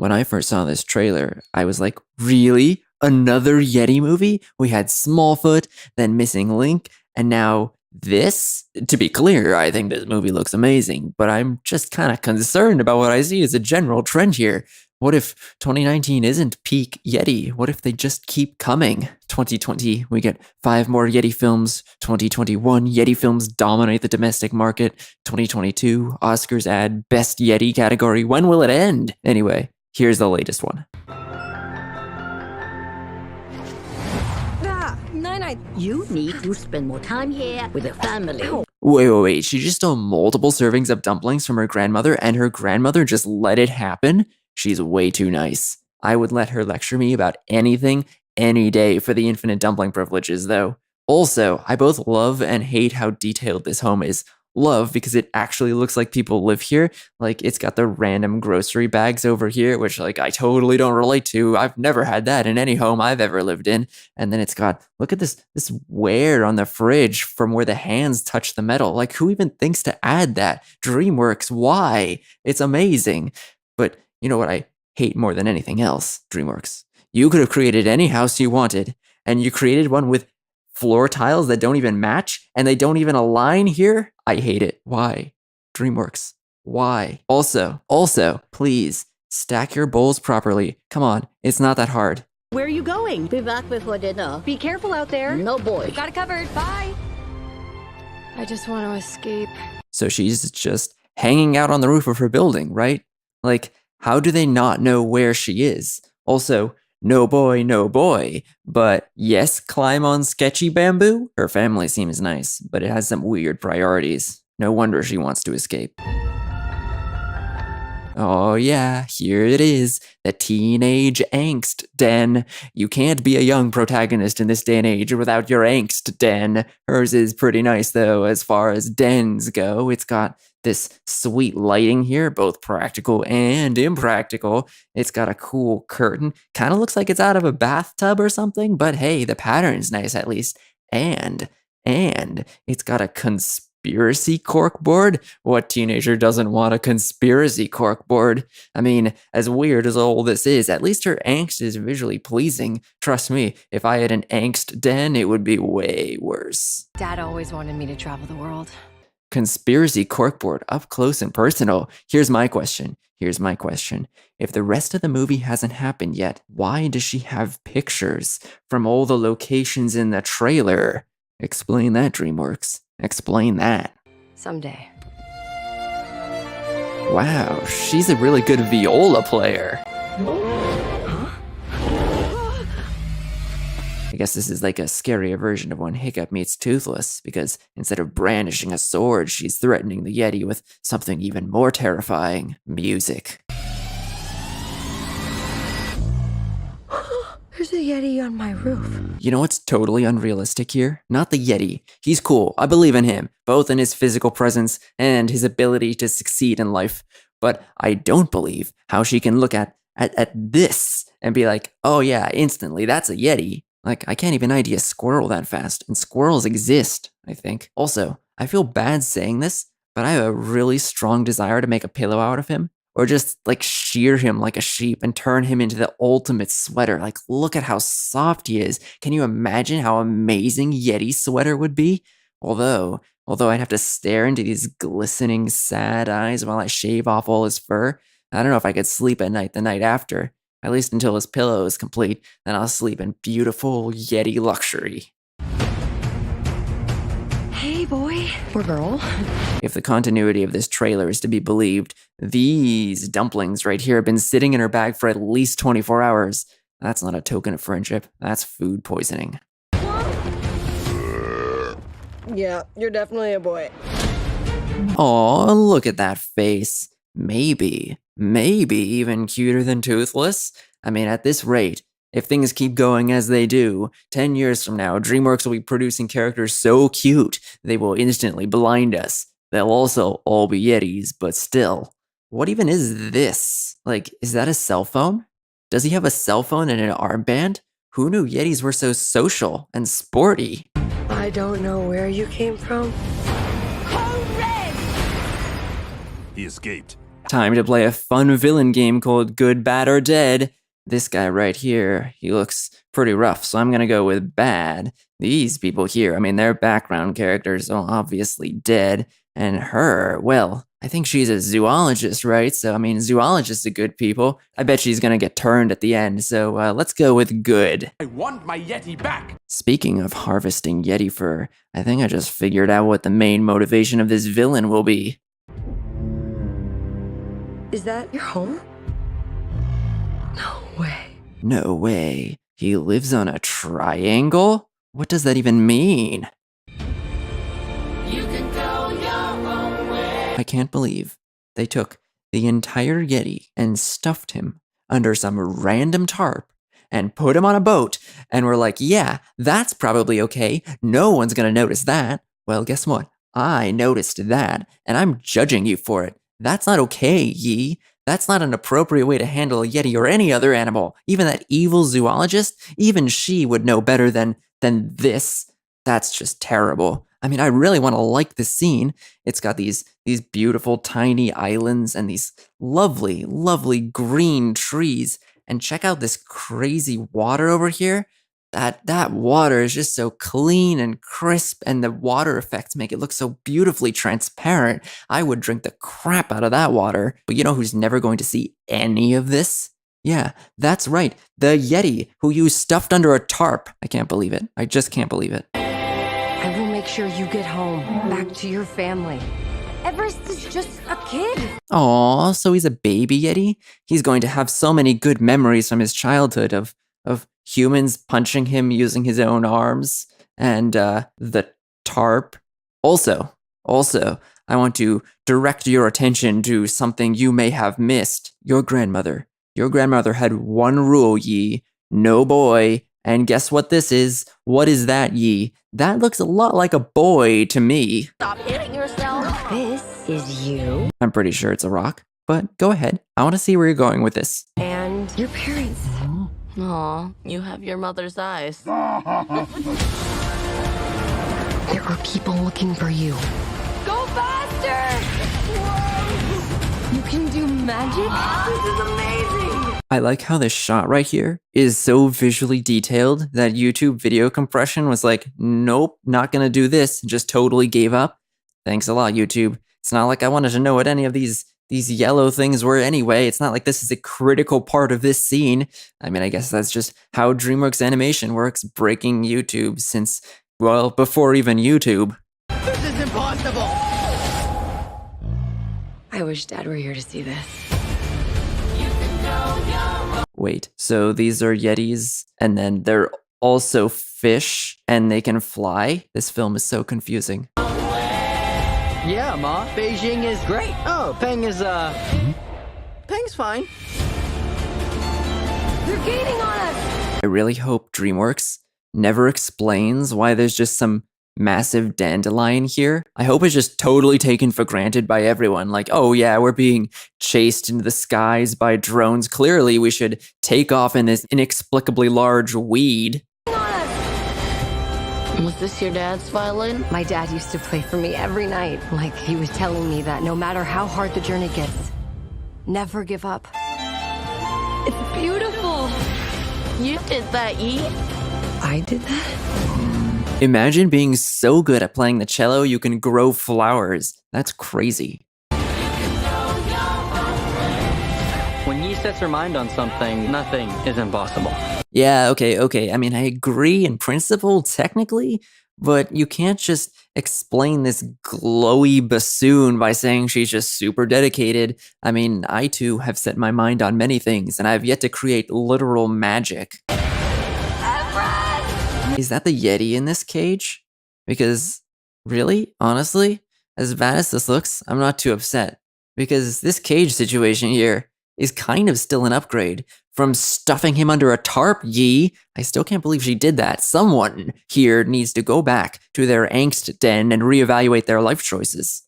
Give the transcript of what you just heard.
When I first saw this trailer, I was like, really? Another Yeti movie? We had Smallfoot, then Missing Link, and now this? To be clear, I think this movie looks amazing, but I'm just kind of concerned about what I see as a general trend here. What if 2019 isn't peak Yeti? What if they just keep coming? 2020, we get 5 more Yeti films. 2021, Yeti films dominate the domestic market. 2022, Oscars add Best Yeti category. When will it end? Anyway, here's the latest one. You need to spend more time here with your family. Wait. She just stole multiple servings of dumplings from her grandmother, and her grandmother just let it happen? She's way too nice. I would let her lecture me about anything, any day for the infinite dumpling privileges, though. Also, I both love and hate how detailed this home is. Love because it actually looks like people live here. Like, it's got the random grocery bags over here, which, like, I totally don't relate to. I've never had that in any home I've ever lived in. And then it's got, look at this wear on the fridge from where the hands touch the metal. Like, who even thinks to add that? DreamWorks, why? It's amazing. But you know what I hate more than anything else, DreamWorks? You could have created any house you wanted, and you created one with floor tiles that don't even match, and they don't even align here? I hate it. Why? DreamWorks, why? Also, please, stack your bowls properly. Come on, it's not that hard. Where are you going? Be back before dinner. Be careful out there. No boy. Got it covered. Bye. I just want to escape. So she's just hanging out on the roof of her building, right? Like, how do they not know where she is? Also, no boy, but yes, climb on sketchy bamboo? Her family seems nice, but it has some weird priorities. No wonder she wants to escape. Oh yeah, here it is, the teenage angst den. You can't be a young protagonist in this day and age without your angst den. Hers is pretty nice though, as far as dens go. It's got this sweet lighting here, both practical and impractical. It's got a cool curtain. Kind of looks like it's out of a bathtub or something, but hey, the pattern's nice at least. And it's got a conspiracy corkboard? What teenager doesn't want a conspiracy corkboard? I mean, as weird as all this is, at least her angst is visually pleasing. Trust me, if I had an angst den, it would be way worse. Dad always wanted me to travel the world. Conspiracy corkboard, up close and personal. Here's my question. If the rest of the movie hasn't happened yet, why does she have pictures from all the locations in the trailer? Explain that, DreamWorks. Explain that. Someday. Wow, she's a really good viola player. I guess this is like a scarier version of when Hiccup meets Toothless, because instead of brandishing a sword, she's threatening the Yeti with something even more terrifying: music. There's a Yeti on my roof. You know what's totally unrealistic here? Not the Yeti. He's cool. I believe in him, both in his physical presence and his ability to succeed in life. But I don't believe how she can look at this and be like, oh yeah, instantly, that's a Yeti. Like, I can't even ID a squirrel that fast, and squirrels exist, I think. Also, I feel bad saying this, but I have a really strong desire to make a pillow out of him, or just, like, shear him like a sheep and turn him into the ultimate sweater. Like, look at how soft he is. Can you imagine how amazing Yeti sweater would be? Although I'd have to stare into these glistening, sad eyes while I shave off all his fur, I don't know if I could sleep at night the night after. At least until his pillow is complete, then I'll sleep in beautiful Yeti luxury. Hey, boy. Or girl. If the continuity of this trailer is to be believed, these dumplings right here have been sitting in her bag for at least 24 hours. That's not a token of friendship. That's food poisoning. Yeah, you're definitely a boy. Aw, look at that face. Maybe even cuter than Toothless. I mean, at this rate, if things keep going as they do, 10 years from now, DreamWorks will be producing characters so cute, they will instantly blind us. They'll also all be Yetis, but still. What even is this? Like, is that a cell phone? Does he have a cell phone and an armband? Who knew Yetis were so social and sporty? I don't know where you came from. He escaped. Time to play a fun villain game called Good, Bad, or Dead. This guy right here, he looks pretty rough, so I'm gonna go with bad. These people here, I mean, they're background characters, so obviously dead. And her, well, I think she's a zoologist, right? So, I mean, zoologists are good people. I bet she's gonna get turned at the end, so let's go with good. I want my Yeti back! Speaking of harvesting Yeti fur, I think I just figured out what the main motivation of this villain will be. Is that your home? No way. No way. He lives on a triangle? What does that even mean? You can go your own way. I can't believe they took the entire Yeti and stuffed him under some random tarp and put him on a boat and were like, yeah, that's probably okay. No one's gonna notice that. Well, guess what? I noticed that, and I'm judging you for it. That's not okay, Yi. That's not an appropriate way to handle a Yeti or any other animal. Even that evil zoologist, even she would know better than this. That's just terrible. I mean, I really want to like this scene. It's got these beautiful tiny islands and these lovely, lovely green trees. And check out this crazy water over here. That water is just so clean and crisp, and the water effects make it look so beautifully transparent. I would drink the crap out of that water. But you know who's never going to see any of this? Yeah, that's right. The Yeti, who you stuffed under a tarp. I can't believe it. I just can't believe it. I will make sure you get home, back to your family. Everest is just a kid. Aw, so he's a baby Yeti? He's going to have so many good memories from his childhood of humans punching him using his own arms and the tarp. Also, I want to direct your attention to something you may have missed. Your grandmother had one rule, Yi. No boy. And guess what this is? What is that, Yi? That looks a lot like a boy to me. Stop hitting yourself. This is you I'm pretty sure it's a rock, but go ahead. I want to see where you're going with this. and your parents. Aw, you have your mother's eyes. There are people looking for you. Go faster! Whoa! You can do magic? This is amazing! I like how this shot right here is so visually detailed that YouTube video compression was like, nope, not gonna do this, and just totally gave up. Thanks a lot, YouTube. It's not like I wanted to know what any of these yellow things were anyway. It's not like this is a critical part of this scene. I mean, I guess that's just how DreamWorks animation works, breaking YouTube since, well, before even YouTube. This is impossible! I wish Dad were here to see this. Wait, so these are Yetis, and then they're also fish, and they can fly? This film is so confusing. Yeah, Ma. Beijing is great. Oh, Peng is, Peng's fine. They're gaining on us! I really hope DreamWorks never explains why there's just some massive dandelion here. I hope it's just totally taken for granted by everyone. Like, oh yeah, we're being chased into the skies by drones. Clearly, we should take off in this inexplicably large weed. Was this your dad's violin? My dad used to play for me every night. Like he was telling me that no matter how hard the journey gets, never give up. It's beautiful! You did that, Yi. I did that? Imagine being so good at playing the cello you can grow flowers. That's crazy. When Yi sets her mind on something, nothing is impossible. Yeah, okay. I mean, I agree in principle, technically, but you can't just explain this glowy bassoon by saying she's just super dedicated. I mean, I too have set my mind on many things, and I've yet to create literal magic. Is that the Yeti in this cage? Because, really, honestly, as bad as this looks, I'm not too upset. Because this cage situation here is kind of still an upgrade from stuffing him under a tarp, Yi. I still can't believe she did that. Someone here needs to go back to their angst den and reevaluate their life choices.